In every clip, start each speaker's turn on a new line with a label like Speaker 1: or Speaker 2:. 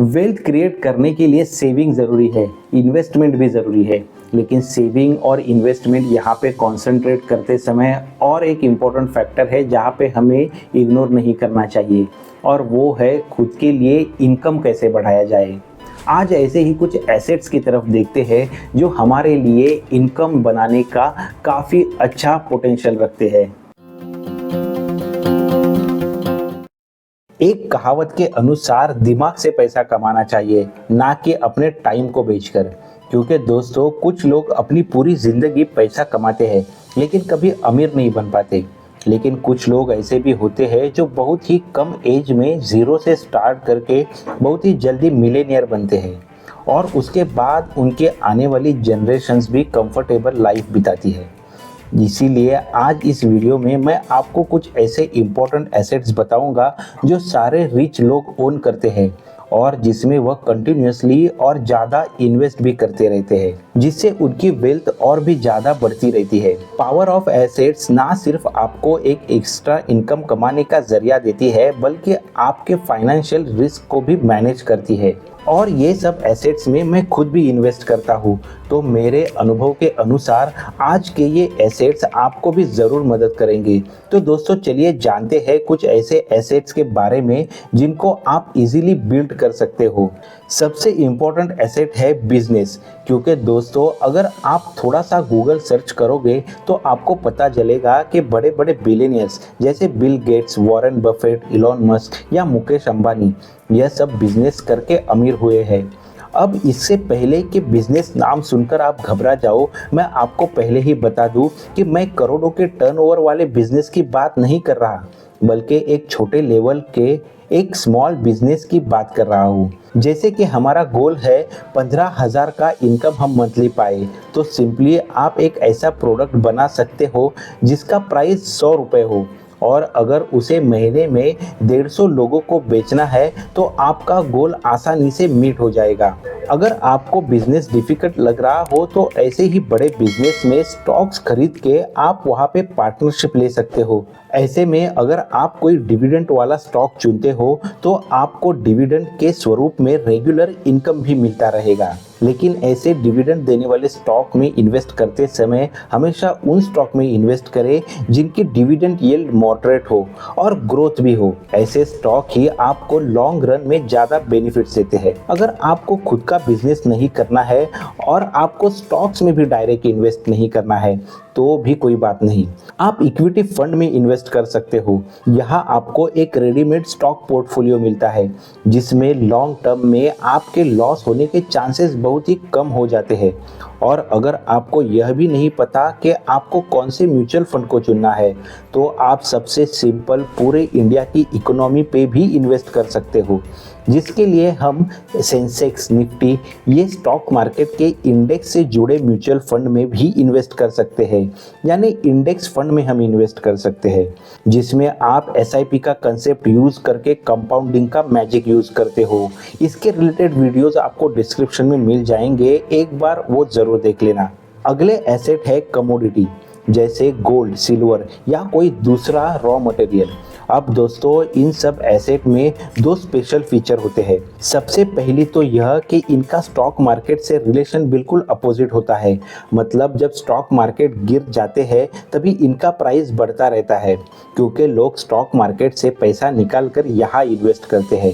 Speaker 1: Wealth create करने के लिए सेविंग ज़रूरी है, इन्वेस्टमेंट भी ज़रूरी है, लेकिन सेविंग और इन्वेस्टमेंट यहाँ पे कंसंट्रेट करते समय और एक इम्पॉर्टेंट फैक्टर है जहाँ पे हमें इग्नोर नहीं करना चाहिए, और वो है खुद के लिए इनकम कैसे बढ़ाया जाए। आज ऐसे ही कुछ एसेट्स की तरफ देखते हैं जो हमारे लिए इनकम बनाने का काफ़ी अच्छा पोटेंशियल रखते हैं। एक कहावत के अनुसार दिमाग से पैसा कमाना चाहिए, ना कि अपने टाइम को बेचकर। क्योंकि दोस्तों, कुछ लोग अपनी पूरी जिंदगी पैसा कमाते हैं लेकिन कभी अमीर नहीं बन पाते। लेकिन कुछ लोग ऐसे भी होते हैं जो बहुत ही कम एज में जीरो से स्टार्ट करके बहुत ही जल्दी मिलेनियर बनते हैं, और उसके बाद उनके आने वाली जनरेशन्स भी कंफर्टेबल लाइफ बिताती है। इसीलिए आज इस वीडियो में मैं आपको कुछ ऐसे इम्पोर्टेंट एसेट्स बताऊंगा जो सारे रिच लोग ओन करते हैं, और जिसमें वह कंटिन्यूसली और ज़्यादा इन्वेस्ट भी करते रहते हैं, जिससे उनकी वेल्थ और भी ज़्यादा बढ़ती रहती है। पावर ऑफ एसेट्स ना सिर्फ आपको एक एक्स्ट्रा इनकम कमाने का जरिया देती है, बल्कि आपके फाइनेंशियल रिस्क को भी मैनेज करती है। और ये सब एसेट्स में मैं खुद भी इन्वेस्ट करता हूँ, तो मेरे अनुभव के अनुसार आज के ये एसेट्स आपको भी ज़रूर मदद करेंगे। तो दोस्तों, चलिए जानते हैं कुछ ऐसे एसेट्स के बारे में जिनको आप इजीली बिल्ड कर सकते हो। सबसे इम्पोर्टेंट एसेट है बिजनेस, क्योंकि दोस्तों अगर आप थोड़ा सा गूगल सर्च करोगे तो आपको पता चलेगा कि बड़े बड़े बिलियनियर्स जैसे Bill Gates, Warren Buffett, Elon Musk या मुकेश अंबानी, यह सब बिजनेस करके अमीर हुए हैं। अब इससे पहले कि बिजनेस नाम सुनकर आप घबरा जाओ, मैं आपको पहले ही बता दूं कि मैं करोड़ों के टर्नओवर वाले बिजनेस की बात नहीं कर रहा, बल्कि एक छोटे लेवल के एक स्मॉल बिजनेस की बात कर रहा हूँ। जैसे कि हमारा गोल है 15,000 का इनकम हम मंथली पाए, तो सिंपली आप एक ऐसा प्रोडक्ट बना सकते हो जिसका प्राइस 100 रुपये हो, और अगर उसे महीने में 150 लोगों को बेचना है तो आपका गोल आसानी से मीट हो जाएगा। अगर आपको बिजनेस डिफिकल्ट लग रहा हो तो ऐसे ही बड़े बिजनेस में स्टॉक्स खरीद के आप वहाँ पे पार्टनरशिप ले सकते हो। ऐसे में अगर आप कोई डिविडेंड वाला स्टॉक चुनते हो तो आपको डिविडेंड के स्वरूप में रेगुलर इनकम भी मिलता रहेगा। लेकिन ऐसे डिविडेंड देने वाले स्टॉक में इन्वेस्ट करते समय हमेशा उन स्टॉक में इन्वेस्ट करें जिनकी डिविडेंड यील्ड मॉडरेट हो और ग्रोथ भी हो। ऐसे स्टॉक ही आपको लॉन्ग रन में ज़्यादा बेनिफिट्स देते हैं। अगर आपको खुद का बिजनेस नहीं करना है और आपको स्टॉक्स में भी डायरेक्ट इन्वेस्ट नहीं करना है तो भी कोई बात नहीं, आप इक्विटी फंड में इन्वेस्ट कर सकते हो। यहाँ आपको एक रेडीमेड स्टॉक पोर्टफोलियो मिलता है जिसमें लॉन्ग टर्म में आपके लॉस होने के चांसेस बहुत ही कम हो जाते हैं। और अगर आपको यह भी नहीं पता कि आपको कौन से म्यूचुअल फंड को चुनना है, तो आप सबसे सिंपल पूरे इंडिया की इकोनॉमी पे भी इन्वेस्ट कर सकते हो, जिसके लिए हम सेंसेक्स, निफ्टी, ये स्टॉक मार्केट के इंडेक्स से जुड़े म्यूचुअल फंड में भी इन्वेस्ट कर सकते हैं। यानी इंडेक्स फंड में हम इन्वेस्ट कर सकते हैं, जिसमें आप एसआईपी का कंसेप्ट यूज़ करके कंपाउंडिंग का मैजिक यूज़ करते हो। इसके रिलेटेड वीडियोस आपको डिस्क्रिप्शन में मिल जाएंगे, एक बार वो ज़रूर देख लेना। अगले एसेट है कमोडिटी, जैसे गोल्ड, सिल्वर या कोई दूसरा रॉ मटेरियल। अब दोस्तों, इन सब एसेट में दो स्पेशल फीचर होते हैं। सबसे पहली तो यह कि इनका स्टॉक मार्केट से रिलेशन बिल्कुल अपोजिट होता है। मतलब जब स्टॉक मार्केट गिर जाते हैं तभी इनका प्राइस बढ़ता रहता है, क्योंकि लोग स्टॉक मार्केट से पैसा निकाल कर यहाँ इन्वेस्ट करते हैं।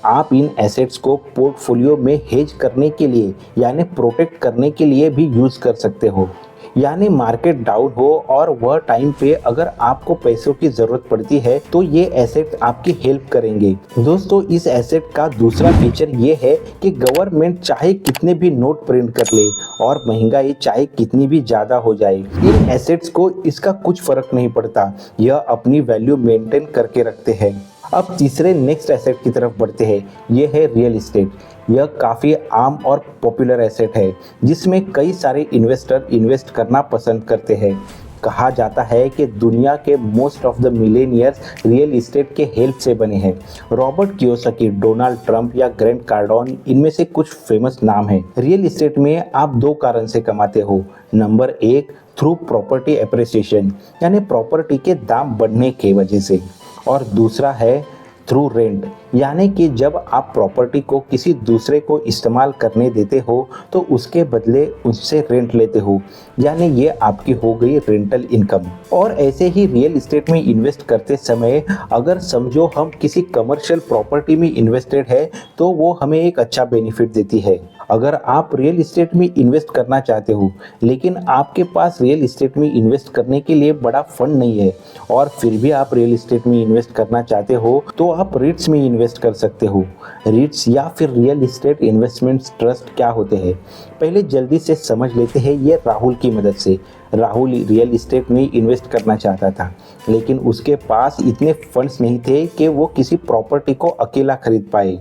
Speaker 1: आप इन एसेट्स को पोर्टफोलियो में हेज करने के लिए यानी प्रोटेक्ट करने के लिए भी यूज़ कर सकते हो। यानी मार्केट डाउन हो और वह टाइम पे अगर आपको पैसों की ज़रूरत पड़ती है तो ये एसेट आपकी हेल्प करेंगे। दोस्तों, इस एसेट का दूसरा फीचर ये है कि गवर्नमेंट चाहे कितने भी नोट प्रिंट कर ले और महंगाई चाहे कितनी भी ज़्यादा हो जाए, इन एसेट्स को इसका कुछ फ़र्क नहीं पड़ता, यह अपनी वैल्यू मेंटेन करके रखते हैं। अब तीसरे नेक्स्ट एसेट की तरफ बढ़ते हैं, ये है रियल इस्टेट। यह काफ़ी आम और पॉपुलर एसेट है जिसमें कई सारे इन्वेस्टर इन्वेस्ट करना पसंद करते हैं। कहा जाता है कि दुनिया के most of the millionaires real estate के हेल्प से बने हैं। रॉबर्ट कियोसाकी, डोनाल्ड ट्रंप या ग्रैंड कार्डोन इनमें से कुछ फेमस नाम हैं। रियल इस्टेट में आप दो कारण से कमाते हो। नंबर एक, थ्रू प्रॉपर्टी एप्रिसिएशन, यानी प्रॉपर्टी के दाम बढ़ने की वजह से, और दूसरा है थ्रू रेंट, यानी कि जब आप प्रॉपर्टी को किसी दूसरे को इस्तेमाल करने देते हो तो उसके बदले उससे रेंट लेते हो, यानी ये आपकी हो गई रेंटल इनकम। और ऐसे ही रियल एस्टेट में इन्वेस्ट करते समय अगर समझो हम किसी कमर्शियल प्रॉपर्टी में इन्वेस्टेड है तो वो हमें एक अच्छा बेनिफिट देती है। अगर आप रियल एस्टेट में इन्वेस्ट करना चाहते हो लेकिन आपके पास रियल एस्टेट में इन्वेस्ट करने के लिए बड़ा फंड नहीं है और फिर भी आप रियल एस्टेट में इन्वेस्ट करना चाहते हो तो आप रिट्स में इन्वेस्ट कर सकते हो। रिट्स या फिर रियल एस्टेट इन्वेस्टमेंट ट्रस्ट क्या होते हैं, पहले जल्दी से समझ लेते हैं ये राहुल की मदद से। राहुल रियल एस्टेट में इन्वेस्ट करना चाहता था लेकिन उसके पास इतने फंड्स नहीं थे कि वो किसी प्रॉपर्टी को अकेला खरीद पाए।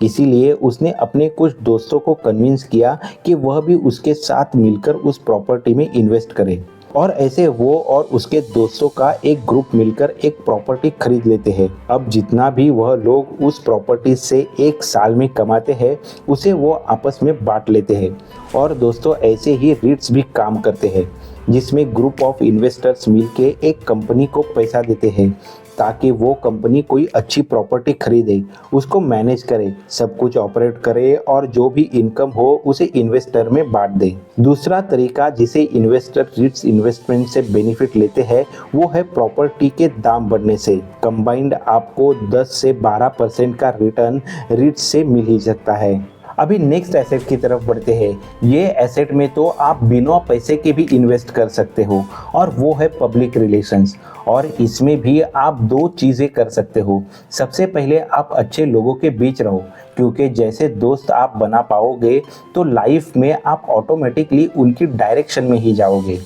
Speaker 1: इसीलिए उसने अपने कुछ दोस्तों को कन्विंस किया कि वह भी उसके साथ मिलकर उस प्रॉपर्टी में इन्वेस्ट करें। और ऐसे वो और उसके दोस्तों का एक ग्रुप मिलकर एक प्रॉपर्टी खरीद लेते हैं। अब जितना भी वह लोग उस प्रॉपर्टी से एक साल में कमाते हैं उसे वो आपस में बांट लेते हैं। और दोस्तों ऐसे ही रिट्स भी काम करते हैं जिसमें ग्रुप ऑफ इन्वेस्टर्स मिलके एक कंपनी को पैसा देते हैं ताकि वो कंपनी कोई अच्छी प्रॉपर्टी खरीदे, उसको मैनेज करे, सब कुछ ऑपरेट करे और जो भी इनकम हो उसे इन्वेस्टर में बांट दे। दूसरा तरीका जिसे इन्वेस्टर रिट्स इन्वेस्टमेंट से बेनिफिट लेते हैं वो है प्रॉपर्टी के दाम बढ़ने से। कंबाइंड आपको 10 से 12% का रिटर्न रिट्स से मिल ही सकता है। अभी नेक्स्ट एसेट की तरफ बढ़ते हैं। ये एसेट में तो आप बिना पैसे के भी इन्वेस्ट कर सकते हो और वो है पब्लिक रिलेशंस। और इसमें भी आप दो चीज़ें कर सकते हो। सबसे पहले आप अच्छे लोगों के बीच रहो, क्योंकि जैसे दोस्त आप बना पाओगे तो लाइफ में आप ऑटोमेटिकली उनकी डायरेक्शन में ही जाओगे।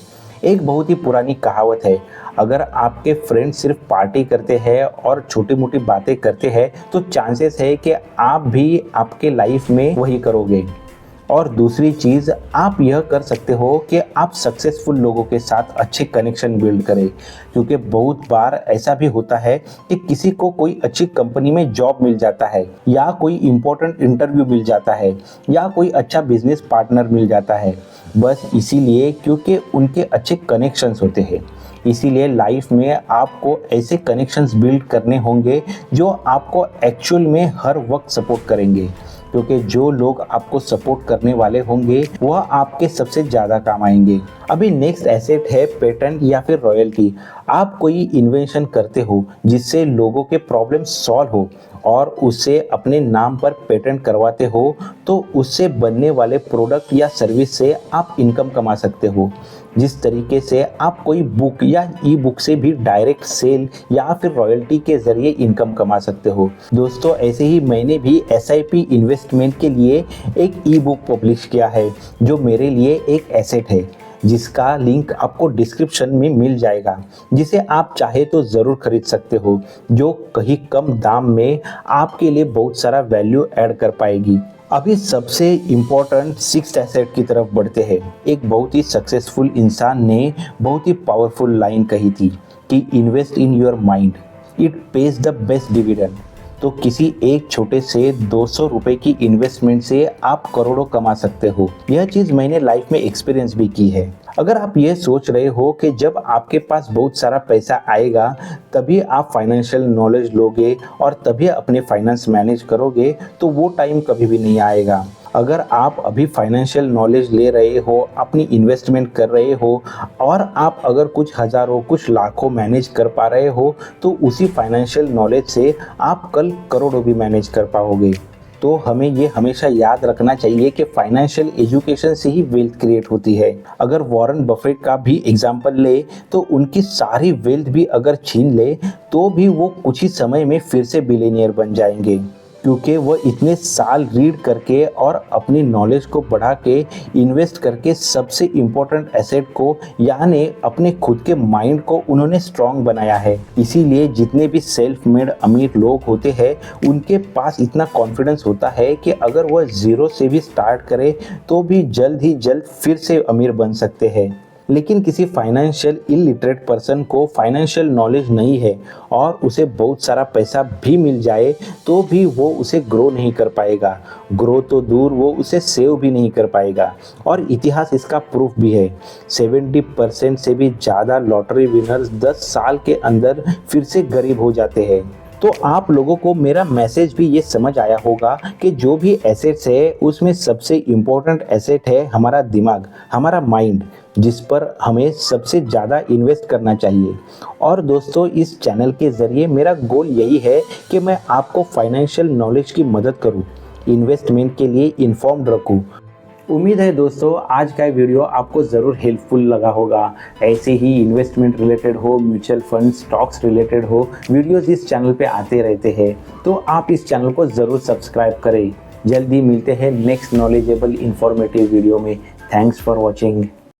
Speaker 1: एक बहुत ही पुरानी कहावत है, अगर आपके फ्रेंड सिर्फ पार्टी करते हैं और छोटी मोटी बातें करते हैं तो चांसेस है कि आप भी आपके लाइफ में वही करोगे। और दूसरी चीज़ आप यह कर सकते हो कि आप सक्सेसफुल लोगों के साथ अच्छे कनेक्शन बिल्ड करें, क्योंकि बहुत बार ऐसा भी होता है कि किसी को कोई अच्छी कंपनी में जॉब मिल जाता है या कोई इम्पोर्टेंट इंटरव्यू मिल जाता है या कोई अच्छा बिजनेस पार्टनर मिल जाता है, बस इसीलिए क्योंकि उनके अच्छे कनेक्शंस होते हैं। इसीलिए लाइफ में आपको ऐसे कनेक्शंस बिल्ड करने होंगे जो आपको एक्चुअल में हर वक्त सपोर्ट करेंगे, क्योंकि जो लोग आपको सपोर्ट करने वाले होंगे वह आपके सबसे ज़्यादा काम आएंगे। अभी नेक्स्ट एसेट है पेटेंट या फिर रॉयल्टी। आप कोई इन्वेंशन करते हो जिससे लोगों के प्रॉब्लम सॉल्व हो और उसे अपने नाम पर पेटेंट करवाते हो तो उससे बनने वाले प्रोडक्ट या सर्विस से आप इनकम कमा सकते हो। जिस तरीके से आप कोई बुक या ई बुक से भी डायरेक्ट सेल या फिर रॉयल्टी के जरिए इनकम कमा सकते हो। दोस्तों ऐसे ही मैंने भी SIP इन्वेस्टमेंट के लिए एक ई बुक पब्लिश किया है जो मेरे लिए एक एसेट है, जिसका लिंक आपको डिस्क्रिप्शन में मिल जाएगा, जिसे आप चाहे तो ज़रूर खरीद सकते हो, जो कहीं कम दाम में आपके लिए बहुत सारा वैल्यू ऐड कर पाएगी। अभी सबसे इम्पोर्टेंट सिक्स्थ एसेट की तरफ बढ़ते हैं। एक बहुत ही सक्सेसफुल इंसान ने बहुत ही पावरफुल लाइन कही थी कि invest in your mind, it pays the best dividend. तो किसी एक छोटे से 200 रुपए की इन्वेस्टमेंट से आप करोड़ों कमा सकते हो। यह चीज़ मैंने लाइफ में एक्सपीरियंस भी की है। अगर आप ये सोच रहे हो कि जब आपके पास बहुत सारा पैसा आएगा तभी आप फाइनेंशियल नॉलेज लोगे और तभी अपने फाइनेंस मैनेज करोगे, तो वो टाइम कभी भी नहीं आएगा। अगर आप अभी फाइनेंशियल नॉलेज ले रहे हो, अपनी इन्वेस्टमेंट कर रहे हो और आप अगर कुछ हज़ारों कुछ लाखों मैनेज कर पा रहे हो तो उसी फाइनेंशियल नॉलेज से आप कल करोड़ों भी मैनेज कर पाओगे। तो हमें ये हमेशा याद रखना चाहिए कि फाइनेंशियल एजुकेशन से ही वेल्थ क्रिएट होती है। अगर वॉरेन बफेट का भी एग्जांपल ले तो उनकी सारी वेल्थ भी अगर छीन ले तो भी वो कुछ ही समय में फिर से बिलियनियर बन जाएंगे, क्योंकि वह इतने साल रीड करके और अपनी नॉलेज को बढ़ा के इन्वेस्ट करके सबसे इम्पोर्टेंट एसेट को यानी अपने खुद के माइंड को उन्होंने स्ट्रॉन्ग बनाया है। इसीलिए जितने भी सेल्फ मेड अमीर लोग होते हैं उनके पास इतना कॉन्फिडेंस होता है कि अगर वह ज़ीरो से भी स्टार्ट करे तो भी जल्द ही जल्द फिर से अमीर बन सकते हैं। लेकिन किसी फाइनेंशियल इलिटरेट पर्सन को फाइनेंशियल नॉलेज नहीं है और उसे बहुत सारा पैसा भी मिल जाए तो भी वो उसे ग्रो नहीं कर पाएगा। ग्रो तो दूर, वो उसे सेव भी नहीं कर पाएगा। और इतिहास इसका प्रूफ भी है। 70% से भी ज़्यादा लॉटरी विनर्स 10 साल के अंदर फिर से गरीब हो जाते हैं। तो आप लोगों को मेरा मैसेज भी ये समझ आया होगा कि जो भी एसेट्स है उसमें सबसे इम्पोर्टेंट एसेट है हमारा दिमाग, हमारा माइंड, जिस पर हमें सबसे ज़्यादा इन्वेस्ट करना चाहिए। और दोस्तों इस चैनल के ज़रिए मेरा गोल यही है कि मैं आपको फाइनेंशियल नॉलेज की मदद करूं, इन्वेस्टमेंट के लिए इन्फॉर्म्ड रखूं। उम्मीद है दोस्तों आज का वीडियो आपको ज़रूर हेल्पफुल लगा होगा। ऐसे ही इन्वेस्टमेंट रिलेटेड हो, म्यूचुअल फंड, स्टॉक्स रिलेटेड हो, वीडियोस इस चैनल पे आते रहते हैं, तो आप इस चैनल को ज़रूर सब्सक्राइब करें। जल्दी मिलते हैं नेक्स्ट नॉलेजेबल इंफॉर्मेटिव वीडियो में। Thanks for watching.